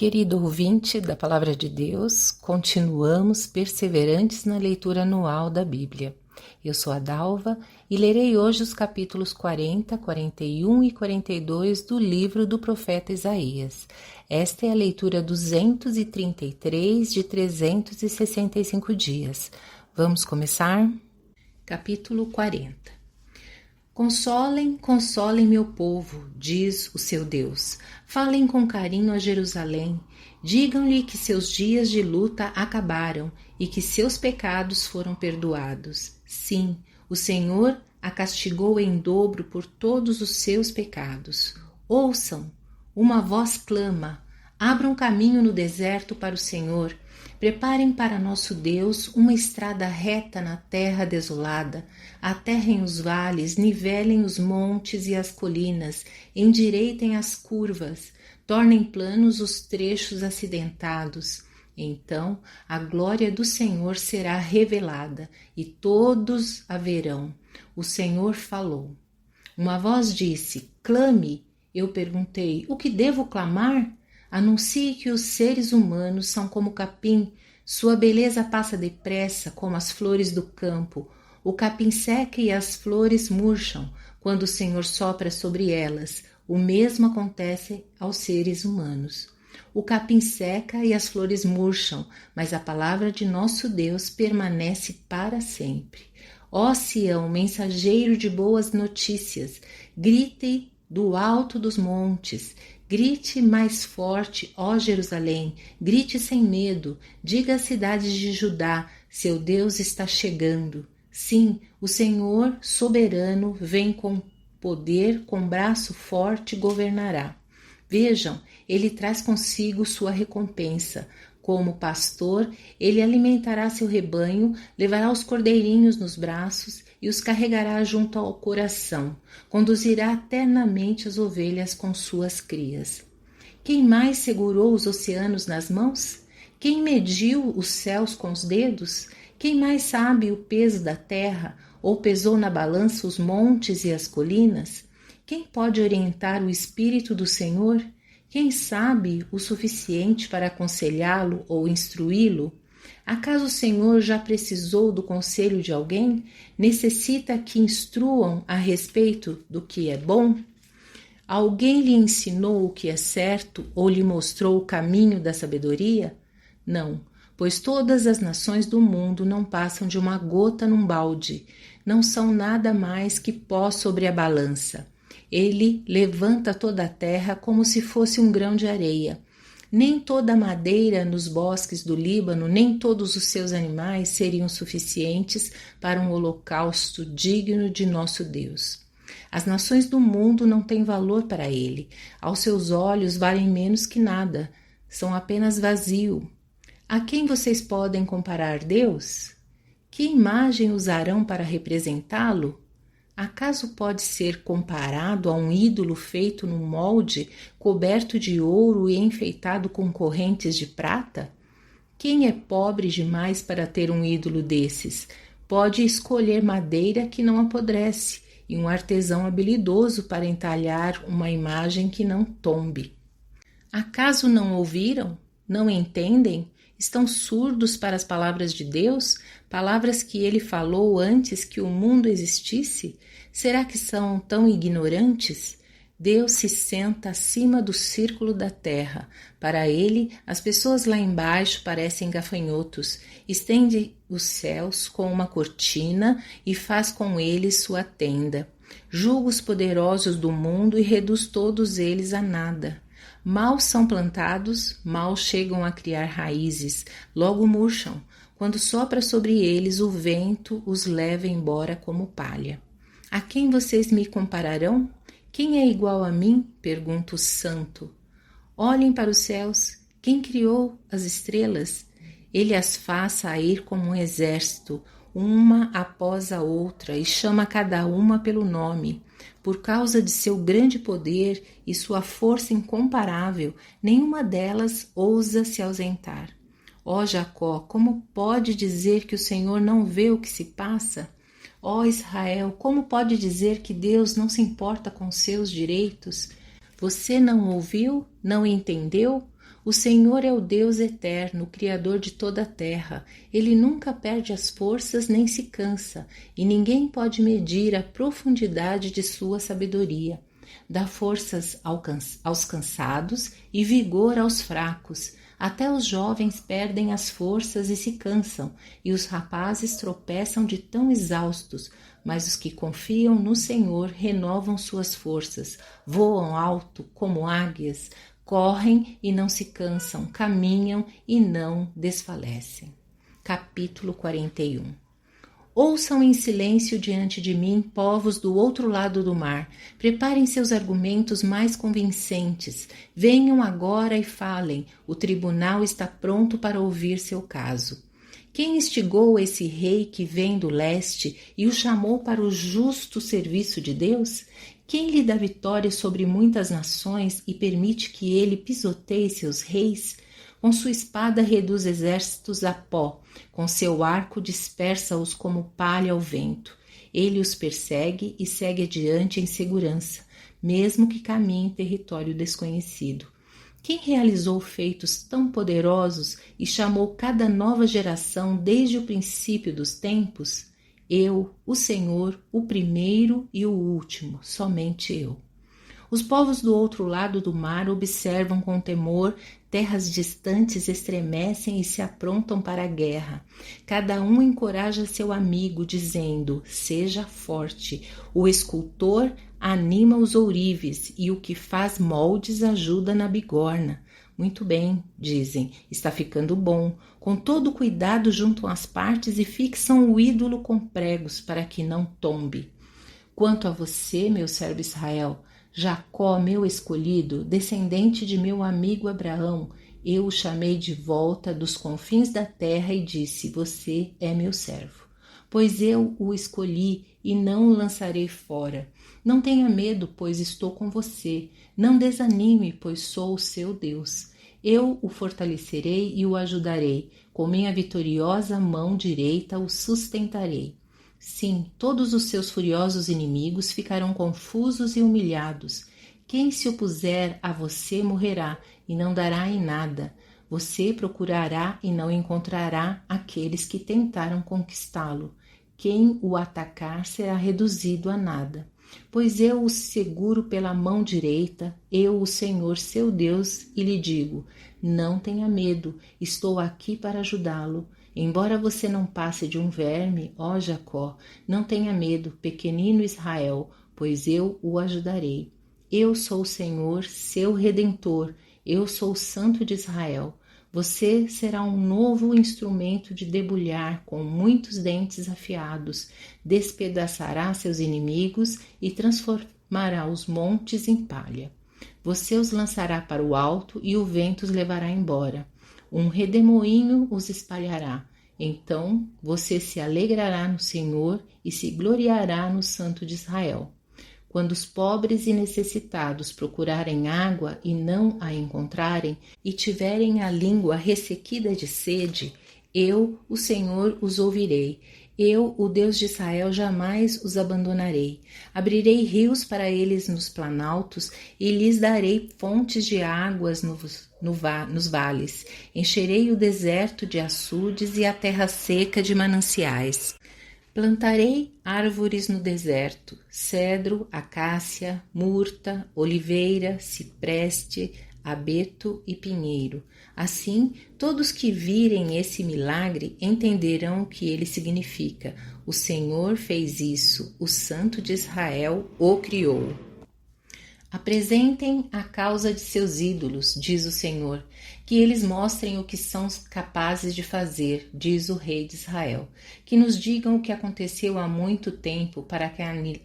Querido ouvinte da Palavra de Deus, continuamos perseverantes na leitura anual da Bíblia. Eu sou a Dalva e lerei hoje os capítulos 40, 41 e 42 do livro do profeta Isaías. Esta é a leitura 233 de 365 dias. Vamos começar? Capítulo 40. Consolem, consolem meu povo, diz o seu Deus. Falem com carinho a Jerusalém. Digam-lhe que seus dias de luta acabaram e que seus pecados foram perdoados. Sim, o Senhor a castigou em dobro por todos os seus pecados. Ouçam, uma voz clama. Abram caminho no deserto para o Senhor. Preparem para nosso Deus uma estrada reta na terra desolada. Aterrem os vales, nivelem os montes e as colinas, endireitem as curvas, tornem planos os trechos acidentados. Então a glória do Senhor será revelada e todos a verão. O Senhor falou. Uma voz disse: clame. Eu perguntei: o que devo clamar? Anuncie que os seres humanos são como capim, sua beleza passa depressa como as flores do campo. O capim seca e as flores murcham quando o Senhor sopra sobre elas. O mesmo acontece aos seres humanos. O capim seca e as flores murcham, mas a palavra de nosso Deus permanece para sempre. Ó Sião, mensageiro de boas notícias, grite do alto dos montes. Grite mais forte, ó Jerusalém, grite sem medo, diga às cidades de Judá, seu Deus está chegando. Sim, o Senhor soberano vem com poder, com braço forte governará. Vejam, ele traz consigo sua recompensa. Como pastor, ele alimentará seu rebanho, levará os cordeirinhos nos braços e os carregará junto ao coração. Conduzirá eternamente as ovelhas com suas crias. Quem mais segurou os oceanos nas mãos? Quem mediu os céus com os dedos? Quem mais sabe o peso da terra ou pesou na balança os montes e as colinas? Quem pode orientar o Espírito do Senhor? Quem sabe o suficiente para aconselhá-lo ou instruí-lo? Acaso o Senhor já precisou do conselho de alguém? Necessita que instruam a respeito do que é bom? Alguém lhe ensinou o que é certo ou lhe mostrou o caminho da sabedoria? Não, pois todas as nações do mundo não passam de uma gota num balde, não são nada mais que pó sobre a balança. Ele levanta toda a terra como se fosse um grão de areia. Nem toda a madeira nos bosques do Líbano, nem todos os seus animais seriam suficientes para um holocausto digno de nosso Deus. As nações do mundo não têm valor para ele. Aos seus olhos valem menos que nada. São apenas vazio. A quem vocês podem comparar Deus? Que imagem usarão para representá-lo? Acaso pode ser comparado a um ídolo feito num molde, coberto de ouro e enfeitado com correntes de prata? Quem é pobre demais para ter um ídolo desses? Pode escolher madeira que não apodrece e um artesão habilidoso para entalhar uma imagem que não tombe. Acaso não ouviram? Não entendem? Estão surdos para as palavras de Deus? Palavras que ele falou antes que o mundo existisse? Será que são tão ignorantes? Deus se senta acima do círculo da terra. Para ele, as pessoas lá embaixo parecem gafanhotos. Estende os céus com uma cortina e faz com eles sua tenda. Julga os poderosos do mundo e reduz todos eles a nada. Mal são plantados, mal chegam a criar raízes, logo murcham. Quando sopra sobre eles, o vento os leva embora como palha. A quem vocês me compararão? Quem é igual a mim? Pergunta o santo. Olhem para os céus. Quem criou as estrelas? Ele as faz sair como um exército, uma após a outra, e chama cada uma pelo nome. Por causa de seu grande poder e sua força incomparável, nenhuma delas ousa se ausentar. Ó Jacó, como pode dizer que o Senhor não vê o que se passa? Ó Israel, como pode dizer que Deus não se importa com seus direitos? Você não ouviu? Não entendeu? O Senhor é o Deus eterno, o Criador de toda a terra. Ele nunca perde as forças nem se cansa, e ninguém pode medir a profundidade de sua sabedoria. Dá forças aos cansados e vigor aos fracos. Até os jovens perdem as forças e se cansam, e os rapazes tropeçam de tão exaustos. Mas os que confiam no Senhor renovam suas forças, voam alto como águias, correm e não se cansam, caminham e não desfalecem. Capítulo 41. Ouçam em silêncio diante de mim, povos do outro lado do mar. Preparem seus argumentos mais convincentes. Venham agora e falem. O tribunal está pronto para ouvir seu caso. Quem instigou esse rei que vem do leste e o chamou para o justo serviço de Deus? Quem lhe dá vitória sobre muitas nações e permite que ele pisoteie seus reis? Com sua espada reduz exércitos a pó, com seu arco dispersa-os como palha ao vento. Ele os persegue e segue adiante em segurança, mesmo que caminhe em território desconhecido. Quem realizou feitos tão poderosos e chamou cada nova geração desde o princípio dos tempos? Eu, o Senhor, o primeiro e o último, somente eu. Os povos do outro lado do mar observam com temor, terras distantes estremecem e se aprontam para a guerra. Cada um encoraja seu amigo, dizendo: seja forte. O escultor anima os ourives e o que faz moldes ajuda na bigorna. Muito bem, dizem, está ficando bom. Com todo cuidado juntam as partes e fixam o ídolo com pregos para que não tombe. Quanto a você, meu servo Israel, Jacó, meu escolhido, descendente de meu amigo Abraão, eu o chamei de volta dos confins da terra e disse: você é meu servo. Pois eu o escolhi e não o lançarei fora. Não tenha medo, pois estou com você. Não desanime, pois sou o seu Deus. Eu o fortalecerei e o ajudarei. Com minha vitoriosa mão direita o sustentarei. Sim, todos os seus furiosos inimigos ficarão confusos e humilhados. Quem se opuser a você morrerá e não dará em nada. Você procurará e não encontrará aqueles que tentaram conquistá-lo. Quem o atacar será reduzido a nada. Pois eu o seguro pela mão direita, eu, o Senhor, seu Deus, e lhe digo: não tenha medo, estou aqui para ajudá-lo. Embora você não passe de um verme, ó Jacó, não tenha medo, pequenino Israel, pois eu o ajudarei. Eu sou o Senhor, seu Redentor, eu sou o Santo de Israel. Você será um novo instrumento de debulhar com muitos dentes afiados, despedaçará seus inimigos e transformará os montes em palha. Você os lançará para o alto e o vento os levará embora. Um redemoinho os espalhará. Então você se alegrará no Senhor e se gloriará no Santo de Israel. Quando os pobres e necessitados procurarem água e não a encontrarem, e tiverem a língua ressequida de sede, eu, o Senhor, os ouvirei. Eu, o Deus de Israel, jamais os abandonarei. Abrirei rios para eles nos planaltos e lhes darei fontes de águas nos vales. Encherei o deserto de açudes e a terra seca de mananciais. Plantarei árvores no deserto, cedro, acácia, murta, oliveira, cipreste, abeto e pinheiro. Assim, todos que virem esse milagre entenderão o que ele significa. O Senhor fez isso, o Santo de Israel o criou. Apresentem a causa de seus ídolos, diz o Senhor, que eles mostrem o que são capazes de fazer, diz o Rei de Israel, que nos digam o que aconteceu há muito tempo para que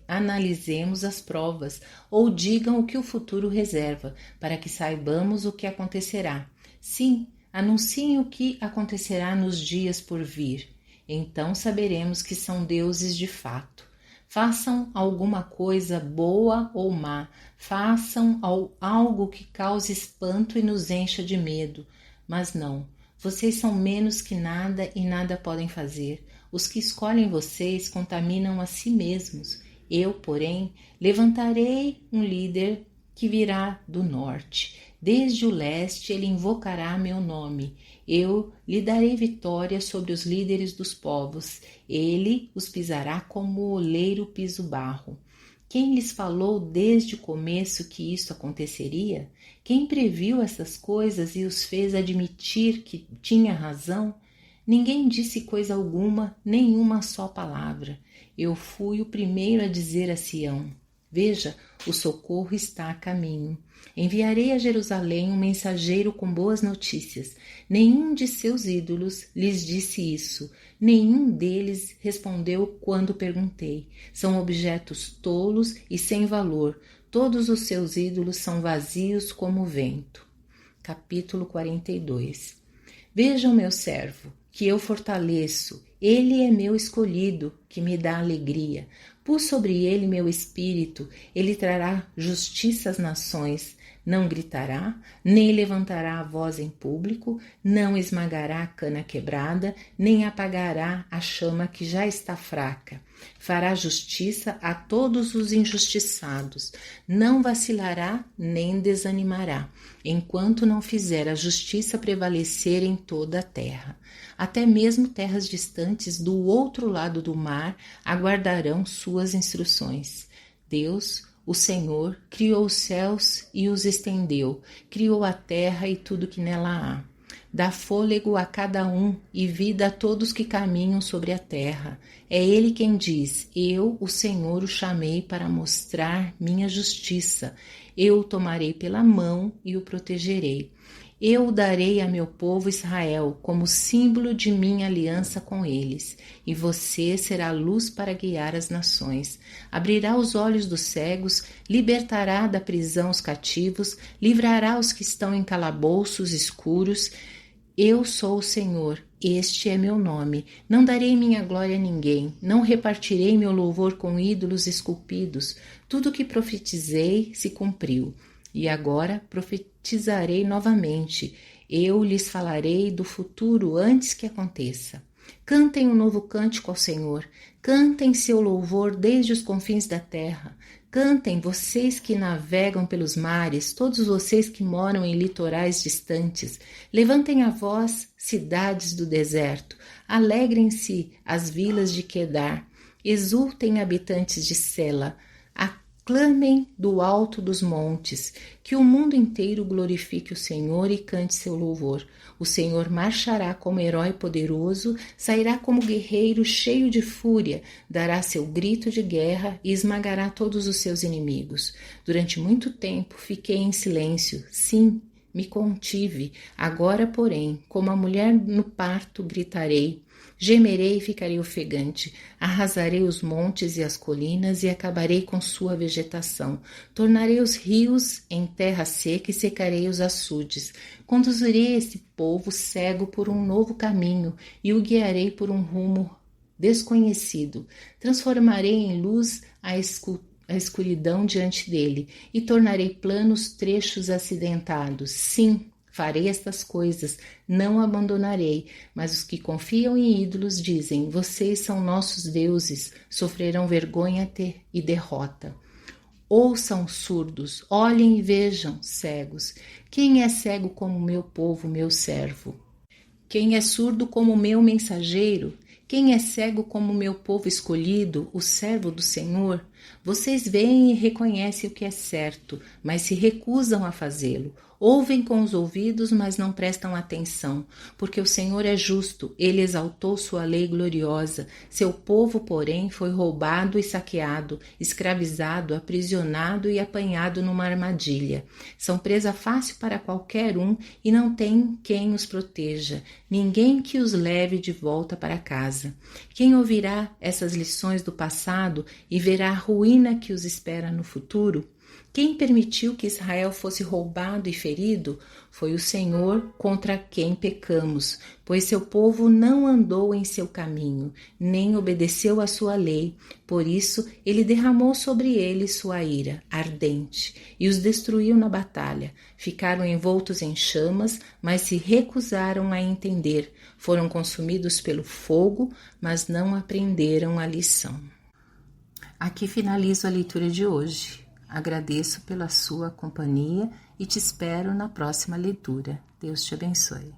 analisemos as provas, ou digam o que o futuro reserva, para que saibamos o que acontecerá. Sim, anunciem o que acontecerá nos dias por vir. Então saberemos que são deuses de fato. Façam alguma coisa boa ou má, façam algo que cause espanto e nos encha de medo. Mas não, vocês são menos que nada e nada podem fazer. Os que escolhem vocês contaminam a si mesmos. Eu, porém, levantarei um líder que virá do norte. Desde o leste ele invocará meu nome. Eu lhe darei vitória sobre os líderes dos povos. Ele os pisará como o oleiro pisa o barro. Quem lhes falou desde o começo que isso aconteceria? Quem previu essas coisas e os fez admitir que tinha razão? Ninguém disse coisa alguma, nenhuma só palavra. Eu fui o primeiro a dizer a Sião: veja, o socorro está a caminho. Enviarei a Jerusalém um mensageiro com boas notícias. Nenhum de seus ídolos lhes disse isso. Nenhum deles respondeu quando perguntei. São objetos tolos e sem valor. Todos os seus ídolos são vazios como o vento. Capítulo 42. Vejam meu servo, que eu fortaleço. Ele é meu escolhido, que me dá alegria. Pus sobre ele meu espírito, ele trará justiça às nações. Não gritará, nem levantará a voz em público, não esmagará a cana quebrada, nem apagará a chama que já está fraca. Fará justiça a todos os injustiçados, não vacilará nem desanimará, enquanto não fizer a justiça prevalecer em toda a terra. Até mesmo terras distantes do outro lado do mar aguardarão suas instruções. Deus, o Senhor, criou os céus e os estendeu, criou a terra e tudo que nela há. Dá fôlego a cada um e vida a todos que caminham sobre a terra. É Ele quem diz: eu, o Senhor, o chamei para mostrar minha justiça. Eu o tomarei pela mão e o protegerei. Eu o darei a meu povo Israel como símbolo de minha aliança com eles, e você será luz para guiar as nações. Abrirá os olhos dos cegos, libertará da prisão os cativos, livrará os que estão em calabouços escuros. Eu sou o Senhor, este é meu nome. Não darei minha glória a ninguém, não repartirei meu louvor com ídolos esculpidos. Tudo o que profetizei se cumpriu. E agora profetizarei novamente. Eu lhes falarei do futuro antes que aconteça. Cantem um novo cântico ao Senhor. Cantem seu louvor desde os confins da terra. Cantem, vocês que navegam pelos mares, todos vocês que moram em litorais distantes. Levantem a voz, cidades do deserto. Alegrem-se as vilas de Quedar. Exultem, habitantes de Sela. Clamem do alto dos montes, que o mundo inteiro glorifique o Senhor e cante seu louvor. O Senhor marchará como herói poderoso, sairá como guerreiro cheio de fúria, dará seu grito de guerra e esmagará todos os seus inimigos. Durante muito tempo fiquei em silêncio, sim, me contive. Agora, porém, como a mulher no parto, gritarei. Gemerei e ficarei ofegante, arrasarei os montes e as colinas e acabarei com sua vegetação. Tornarei os rios em terra seca e secarei os açudes. Conduzirei esse povo cego por um novo caminho e o guiarei por um rumo desconhecido. Transformarei em luz a escuridão diante dele e tornarei planos trechos acidentados. Sim, farei estas coisas, não abandonarei, mas os que confiam em ídolos dizem: vocês são nossos deuses, sofrerão vergonha e derrota. Ouçam, surdos, olhem e vejam, cegos. Quem é cego como meu povo, meu servo? Quem é surdo como meu mensageiro? Quem é cego como meu povo escolhido, o servo do Senhor? Vocês veem e reconhecem o que é certo, mas se recusam a fazê-lo. Ouvem com os ouvidos, mas não prestam atenção, porque o Senhor é justo, ele exaltou sua lei gloriosa. Seu povo, porém, foi roubado e saqueado, escravizado, aprisionado e apanhado numa armadilha. São presa fácil para qualquer um e não tem quem os proteja, ninguém que os leve de volta para casa. Quem ouvirá essas lições do passado e verá a ruína que os espera no futuro? Quem permitiu que Israel fosse roubado e ferido? Foi o Senhor, contra quem pecamos, pois seu povo não andou em seu caminho, nem obedeceu à sua lei. Por isso, ele derramou sobre eles sua ira ardente e os destruiu na batalha. Ficaram envoltos em chamas, mas se recusaram a entender. Foram consumidos pelo fogo, mas não aprenderam a lição. Aqui finalizo a leitura de hoje. Agradeço pela sua companhia e te espero na próxima leitura. Deus te abençoe.